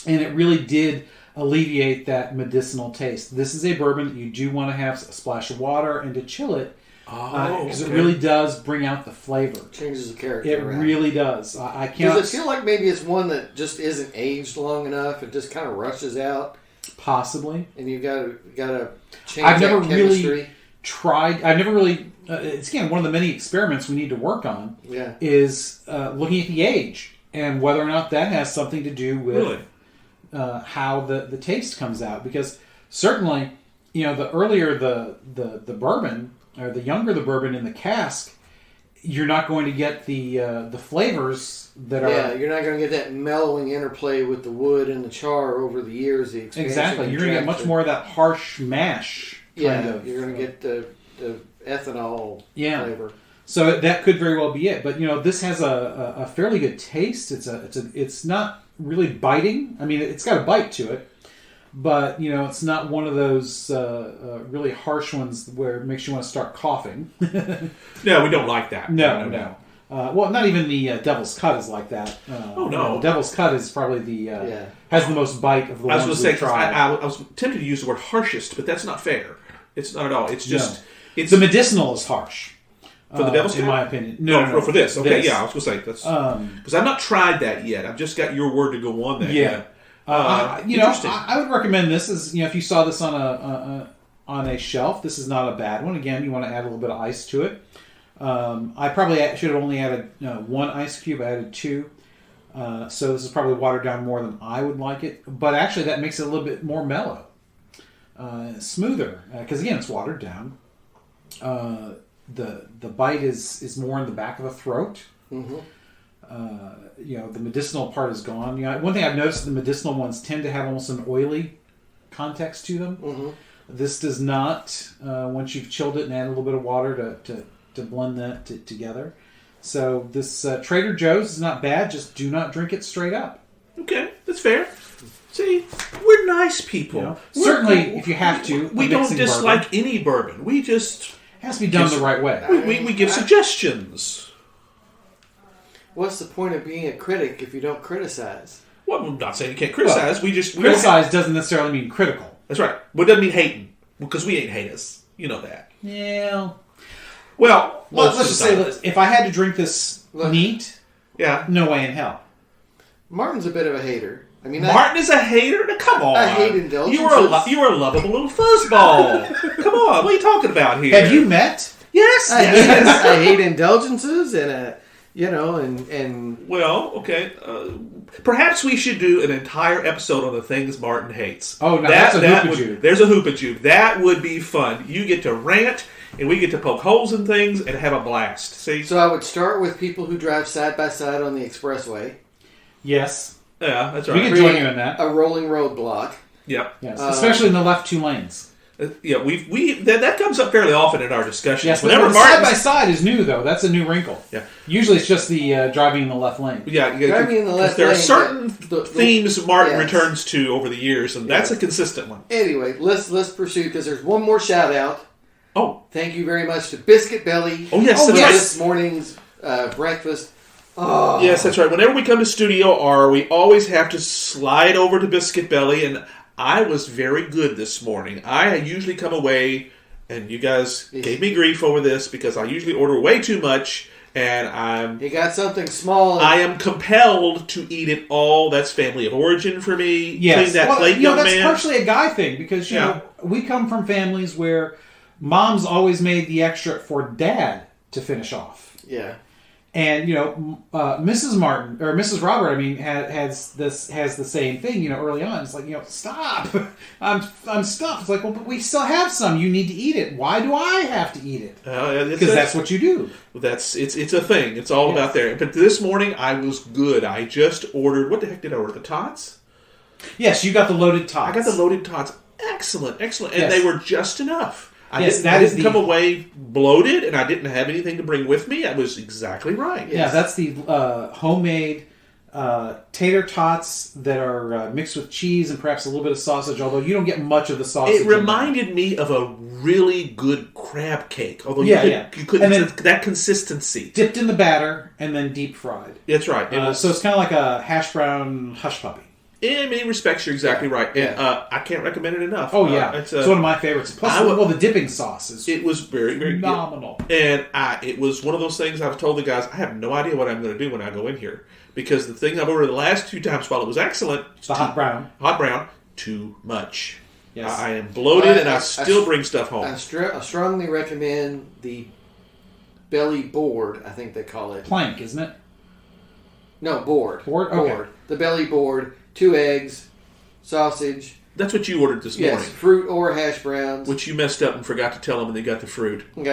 And it really did alleviate that medicinal taste. This is a bourbon that you do want to have a splash of water and to chill it. Because it really does bring out the flavor. Changes the character. It really does. I can't. Does it feel like maybe it's one that just isn't aged long enough? It just kind of rushes out. Possibly. And you've got to change I've never that chemistry. really tried. I've never really. It's again one of the many experiments we need to work on. Yeah. Is looking at the age and whether or not that has something to do with how the taste comes out. Because certainly, the earlier the bourbon, or the younger the bourbon in the cask, you're not going to get the flavors that are. Yeah, you're not going to get that mellowing interplay with the wood and the char over the years. The expansion. Exactly, you're going to get much more of that harsh mash. Kind of, you're going to get the ethanol flavor. So that could very well be it. But this has a fairly good taste. It's not really biting. I mean, it's got a bite to it. But, it's not one of those really harsh ones where it makes you want to start coughing. No, we don't like that. No. Well, not even the Devil's Cut is like that. Oh, no. The Devil's Cut is probably has the most bite of the ones we've tried. I was tempted to use the word harshest, but that's not fair. It's not at all. It's just... It's the medicinal is harsh. For the Devil's Cut? In my opinion. No. For this. Okay, this. yeah, I was going to say. That's because I've not tried that yet. I've just got your word to go on that. Yeah. Interesting. I would recommend this as if you saw this on on a shelf. This is not a bad one. Again, you want to add a little bit of ice to it. I probably should have only added 1 ice cube. I added 2. So this is probably watered down more than I would like it. But actually that makes it a little bit more mellow. Smoother. Because again, it's watered down. The bite is more in the back of the throat. Mm-hmm. The medicinal part is gone. One thing I've noticed is the medicinal ones tend to have almost an oily context to them. Mm-hmm. This does not. Once you've chilled it and add a little bit of water to blend that together. So this Trader Joe's is not bad. Just do not drink it straight up. Okay, that's fair. See, we're nice people. Certainly, if you have to. We don't dislike bourbon. any bourbon. We just... It has to be done the right way. We give suggestions. What's the point of being a critic if you don't criticize? Well, I'm not saying you can't criticize. Criticize doesn't necessarily mean critical. That's right. But it doesn't mean hating. Because we ain't haters. You know that. Yeah. Well, let's just say this. If I had to drink this neat, yeah, no way in hell. Martin's a bit of a hater. I mean, Martin is a hater? Now, come on. I hate indulgences. You are a lovable little fuzzball. Come on. What are you talking about here? Have you met? Yes. I hate indulgences and Well, okay. Perhaps we should do an entire episode on the things Martin hates. Oh, no, that's a hoopajube. There's a hoopajube. That would be fun. You get to rant, and we get to poke holes in things and have a blast. See? So I would start with people who drive side by side on the expressway. Yes. Yeah, that's right. We can join you in that. A rolling roadblock. Yep. Yes, especially in the left 2 lanes. Yeah, that comes up fairly often in our discussions. Yes, whenever side by side is new though. That's a new wrinkle. Yeah. Usually it's just the driving in the left lane. Yeah, driving in the left lane. There are lane, certain themes Martin returns to over the years, and that's a consistent one. Anyway, let's pursue because there's one more shout out. Oh, thank you very much to Biscuit Belly. Oh yes, this morning's breakfast. Oh. Yes, that's right. Whenever we come to Studio R, we always have to slide over to Biscuit Belly, and I was very good this morning. I usually come away, and you guys gave me grief over this because I usually order way too much, and You got something small. I am compelled to eat it all. That's family of origin for me. Yes. Clean that plate, young that's man. partially a guy thing because you know we come from families where mom's always made the extra for dad to finish off. Yeah. And Mrs. Martin or Mrs. Robert, I mean, has the same thing. Early on, it's like, stop. I'm stuffed. It's like, well, but we still have some. You need to eat it. Why do I have to eat it? Because that's what you do. It's a thing. It's all about there. But this morning I was good. I just ordered. What the heck did I order? The tots? Yes, you got the loaded tots. I got the loaded tots. Excellent, and they were just enough. I didn't come away bloated, and I didn't have anything to bring with me. I was exactly right. Yeah, that's the homemade tater tots that are mixed with cheese and perhaps a little bit of sausage, although you don't get much of the sausage. It reminded me of a really good crab cake, although you couldn't that consistency. Dipped in the batter and then deep fried. That's right. So it's kind of like a hash brown hush puppy. In many respects, you're exactly right. And I can't recommend it enough. Oh, yeah. It's one of my favorites. Plus, the dipping sauce it was very, very phenomenal. Good. And it was one of those things I've told the guys, I have no idea what I'm going to do when I go in here. Because the thing I've ordered the last 2 times while it was excellent... The hot brown. Too much. Yes. I am bloated and I still bring stuff home. I strongly recommend the belly board, I think they call it. Plank, isn't it? No, board. Board? Okay. Board. The belly board. 2 eggs, sausage. That's what you ordered this morning. Yes, fruit or hash browns. Which you messed up and forgot to tell them when they got the fruit. Which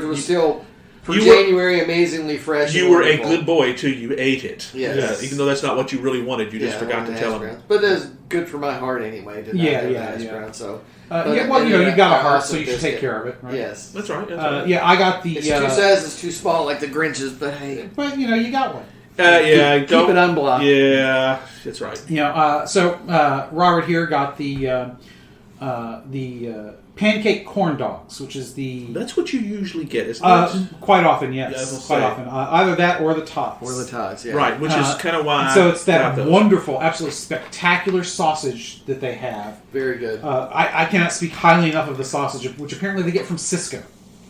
was still, for January, amazingly fresh. You were a good boy, too. You ate it. Yes. Yeah, even though that's not what you really wanted. You just forgot to tell them. But that's good for my heart anyway. To not have hash browns, so. You got a heart, so you should take care of it, right? Yes. That's right. I got the... It's 2 sizes too small, like the Grinch's, but hey. But, you got one. Keep it unblocked. Yeah, that's right. So Robert here got the pancake corn dogs, which is the... That's what you usually get, isn't it? Quite often, yes. Quite often. Either that or the tots. Yeah. Right, which is kind of why... So it's that wonderful, absolutely spectacular sausage that they have. Very good. I cannot speak highly enough of the sausage, which apparently they get from Cisco.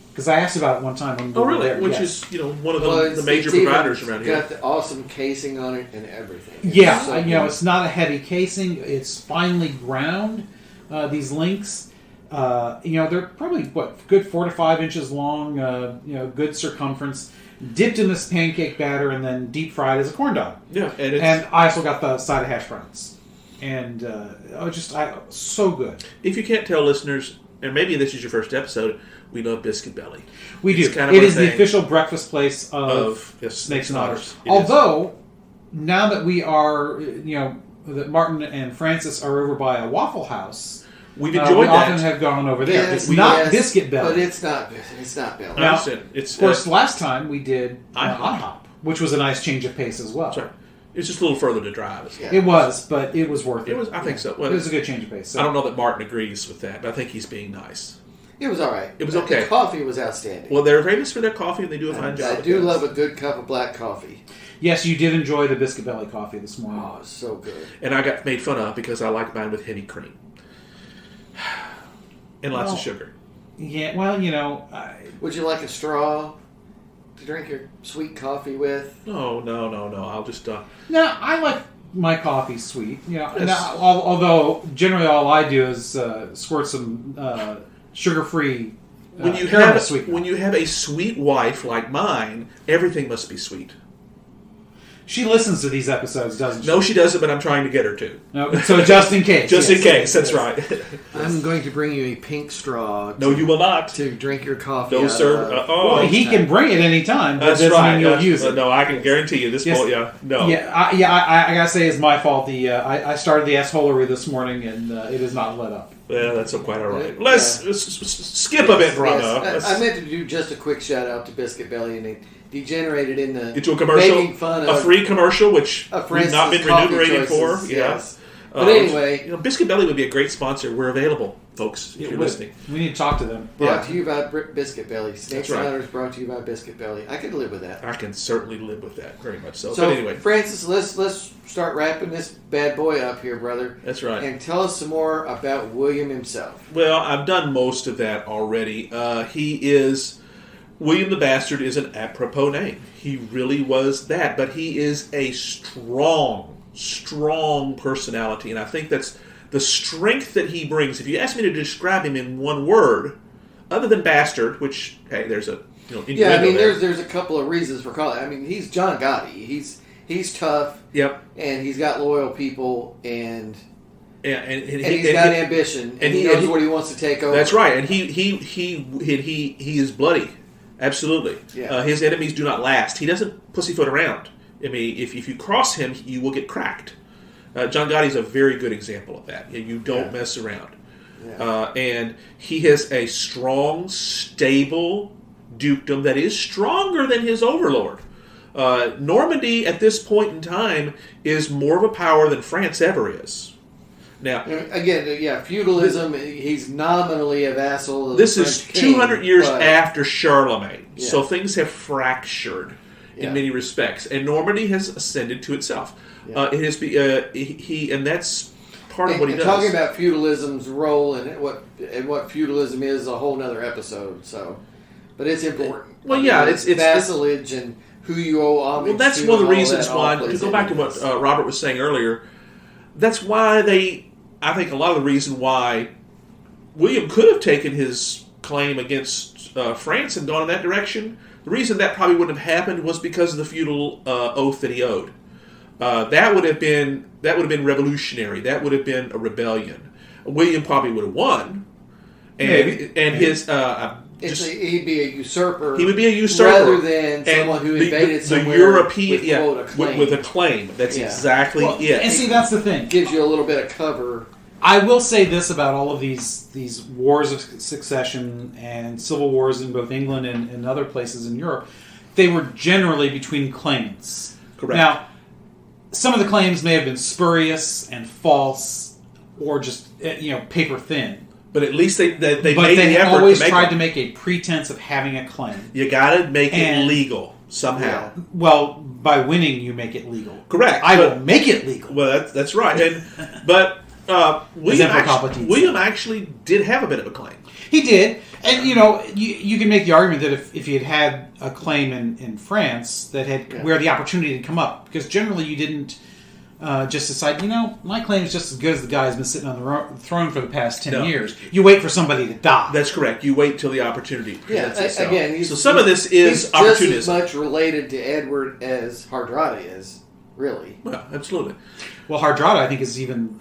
Because I asked about it one time when we were there. Which is, one of the major providers around here. It's got the awesome casing on it and everything. It's not a heavy casing. It's finely ground, these links. They're probably, good 4 to 5 inches long, good circumference, dipped in this pancake batter and then deep fried as a corn dog. Yeah, and I also got the side of hash browns. And so good. If you can't tell, listeners, and maybe this is your first episode, we love Biscuit Belly. We do. It is the official breakfast place of Snakes and Otters. Although, now that we are, that Martin and Francis are over by a Waffle House, we've enjoyed that. We often have gone over there. Yes, it's not Biscuit Belly. But it's not Belly. Now, of course, last time we did IHOP, which was a nice change of pace as well. That's right. It's just a little further to drive. Yeah. It was, but it was worth it. I think so. Well, it was a good change of pace. So. I don't know that Martin agrees with that, but I think he's being nice. It was all right. It was okay. The coffee was outstanding. Well, they're famous for their coffee, and they do a fine job. I do love a good cup of black coffee. Yes, you did enjoy the Biscuit Belly coffee this morning. Oh, it's so good. And I got made fun of because I like mine with heavy cream. And lots of sugar. Yeah, well, Would you like a straw to drink your sweet coffee with? No. I'll just... No, I like my coffee sweet. Yes. Now, although generally all I do is squirt some sugar-free when you have a sweet wife like mine, everything must be sweet. She listens to these episodes, doesn't she? No, she doesn't, but I'm trying to get her to. No, so just in case. In case, that's right. I'm going to bring you a pink straw. No, you will not. To drink your coffee. No, sir. Well, he can bring it any time. That's right. You'll use it. No, I can guarantee you this. Yes. No. I gotta say, it's my fault. I started the assholery this morning, and it is not let up. Yeah, that's quite all right. Let's skip a bit, brother. I meant to do just a quick shout out to Biscuit Belly, and they degenerated into a commercial, making fun of a free commercial, which we've not been remunerated for. Yes. But anyway, Biscuit Belly would be a great sponsor. We're available, folks. If you're listening, we need to talk to them. Brought to you by Biscuit Belly. Snakes and Otters brought to you by Biscuit Belly. I could live with that. I can certainly live with that very much. So, but anyway, Francis, let's start wrapping this bad boy up here, brother. That's right. And tell us some more about William himself. Well, I've done most of that already. William the Bastard is an apropos name. He really was that, but he is a strong personality, and I think that's the strength that he brings. If you ask me to describe him in one word, other than bastard, which there's a there's a couple of reasons for calling. I mean, he's John Gotti. He's tough. Yep. And he's got loyal people, and he's got ambition, and he knows what he wants to take over. That's right, and he is bloody. Absolutely. Yeah. His enemies do not last. He doesn't pussyfoot around. I mean, if you cross him, you will get cracked. John Gotti is a very good example of that. You don't mess around. Yeah. And he has a strong, stable dukedom that is stronger than his overlord. Normandy, at this point in time, is more of a power than France ever is. Now, again, feudalism, he's nominally a vassal of this the is French 200 king, years after Charlemagne, Yeah. so things have fractured in many respects, and Normandy has ascended to itself. Yeah. It has and that's part of what he does. Talking about feudalism's role and what feudalism is a whole nother episode. So, but it's important. Well, it's vassalage and who you owe homage to. Well, that's one of the reasons why. To go back to what Robert was saying earlier, that's why I think a lot of the reason why William could have taken his claim against France and gone in that direction. The reason that probably wouldn't have happened was because of the feudal oath that he owed. That would have been revolutionary. That would have been a rebellion. William probably would have won, he'd be a usurper. He would be a usurper rather than someone who invaded somewhere with a claim. That's exactly it. And see, that's the thing. Gives you a little bit of cover. I will say this about all of these wars of succession and civil wars in both England and other places in Europe. They were generally between claimants. Correct. Now, some of the claims may have been spurious and false, or just paper thin. But at least they made the effort always to make tried to make a pretense of having a claim. You got to make it legal somehow. Yeah. Well, by winning, you make it legal. Correct. I will make it legal. Well, that's right. William actually did have a bit of a claim. He did. And, you can make the argument that if he had a claim in France that where the opportunity had come up, because generally you didn't just decide, my claim is just as good as the guy who's been sitting on the throne for the past 10 No. years. You wait for somebody to die. That's correct. You wait till the opportunity presents itself. Again, so some of this is he's opportunism. just as much related to Edward as Hardrada is, really. Well, absolutely. Well, Hardrada, I think, is even...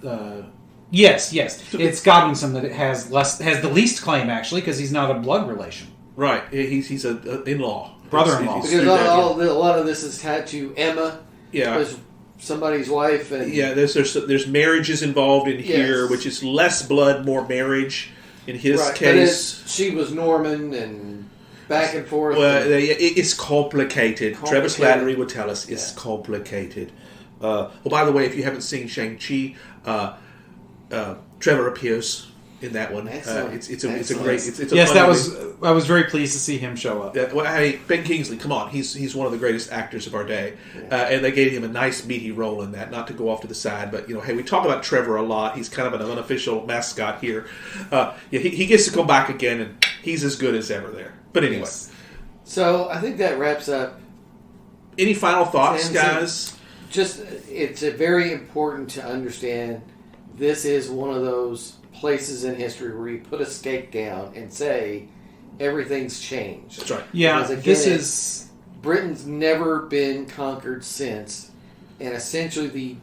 yes. It's Godwinson that has the least claim, actually, because he's not a blood relation. Right. He's a in-law. Brother-in-law. Because a lot of this is tied to Emma. Yeah. As somebody's wife. And yeah, there's marriages involved in here, Yes. which is less blood, more marriage in his right, case. But she was Norman and back and forth. Well, and it's complicated. Trevor Slattery would tell us it's complicated. By the way, if you haven't seen Shang-Chi, Trevor appears in that one. Excellent. It's a great. It's a Yes, fun that movie. was. I was very pleased to see him show up. Ben Kingsley, come on, he's one of the greatest actors of our day, and they gave him a nice meaty role in that. Not to go off to the side, but hey, we talk about Trevor a lot. He's kind of an unofficial mascot here. He gets to come back again, and he's as good as ever there. But anyway, Yes. So I think that wraps up. any final thoughts, And guys? Just, it's very important to understand this is one of those places in history where you put a stake down and say everything's changed. That's right. Yeah, Because again, this is... Britain's never been conquered since, and essentially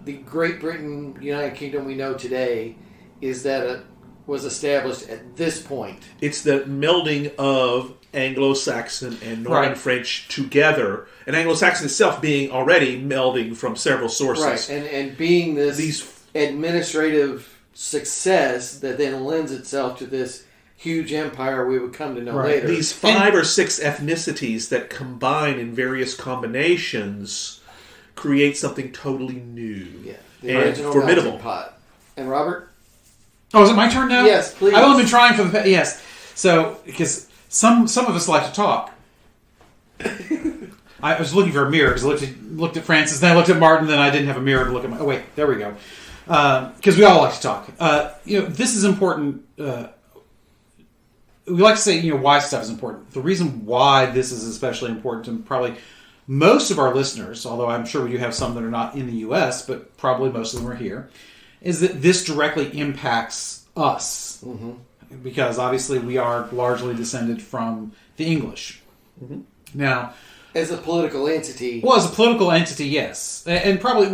the Great Britain, United Kingdom we know today is that it was established at this point. It's the melding of Anglo-Saxon and Norman Right. French together, and Anglo-Saxon itself being already melding from several sources. Right, and being this These administrative success that then lends itself to this huge empire we would come to know Right. later. These 5 or 6 ethnicities that combine in various combinations create something totally new the and original formidable. melting pot. And Robert? Oh, is it my turn now? Yes, please. I've only been trying for the... Yes. So, because some of us like to talk. I was looking for a mirror because I looked at Francis, then I looked at Martin, then I didn't have a mirror to look at my... Oh, wait. There we go. Because we all like to talk. This is important... we like to say, why stuff is important. The reason why this is especially important to probably most of our listeners, although I'm sure we do have some that are not in the U.S., but probably most of them are here, is that this directly impacts us. Mm-hmm. Because obviously we are largely descended from the English. Mm-hmm. Now... As a political entity. Well, as a political entity, yes. And probably,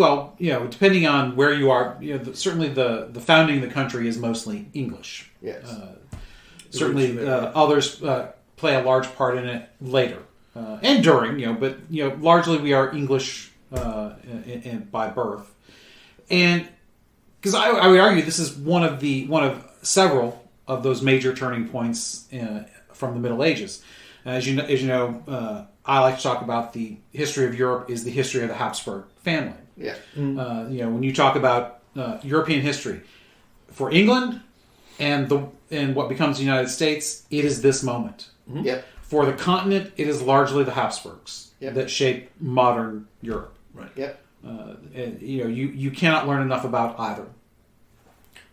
depending on where you are, certainly the founding of the country is mostly English. Yes. Certainly others play a large part in it later. And during, but largely we are English by birth. And because I would argue this is one of several of those major turning points from the Middle Ages. As you know, I like to talk about the history of Europe is the history of the Habsburg family. Yeah. When you talk about European history, for England and what becomes the United States, it is this moment. Mm-hmm. Yep. For the continent, it is largely the Habsburgs that shape modern Europe. Right. Yep. You cannot learn enough about either.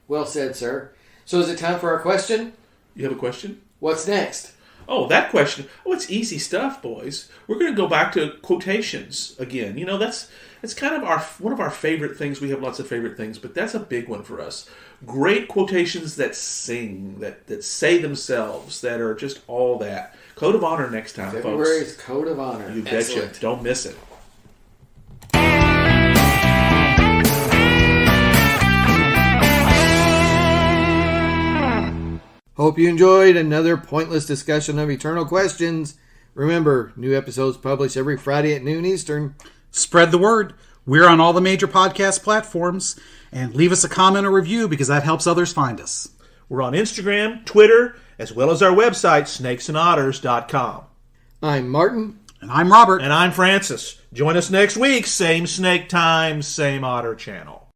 Well said, sir. So is it time for our question? You have a question? What's next? Oh, that question. Oh, it's easy stuff, boys. We're going to go back to quotations again. That's kind of one of our favorite things. We have lots of favorite things, but that's a big one for us. Great quotations that sing, that say themselves, that are just all that. Code of Honor next time, February's folks. Code of Honor. You betcha. Excellent. Don't miss it. Hope you enjoyed another pointless discussion of eternal questions. Remember, new episodes published every Friday at noon Eastern. Spread the word. We're on all the major podcast platforms. And leave us a comment or review because that helps others find us. We're on Instagram, Twitter, as well as our website, snakesandotters.com. I'm Martin. And I'm Robert. And I'm Francis. Join us next week. Same snake time, same otter channel.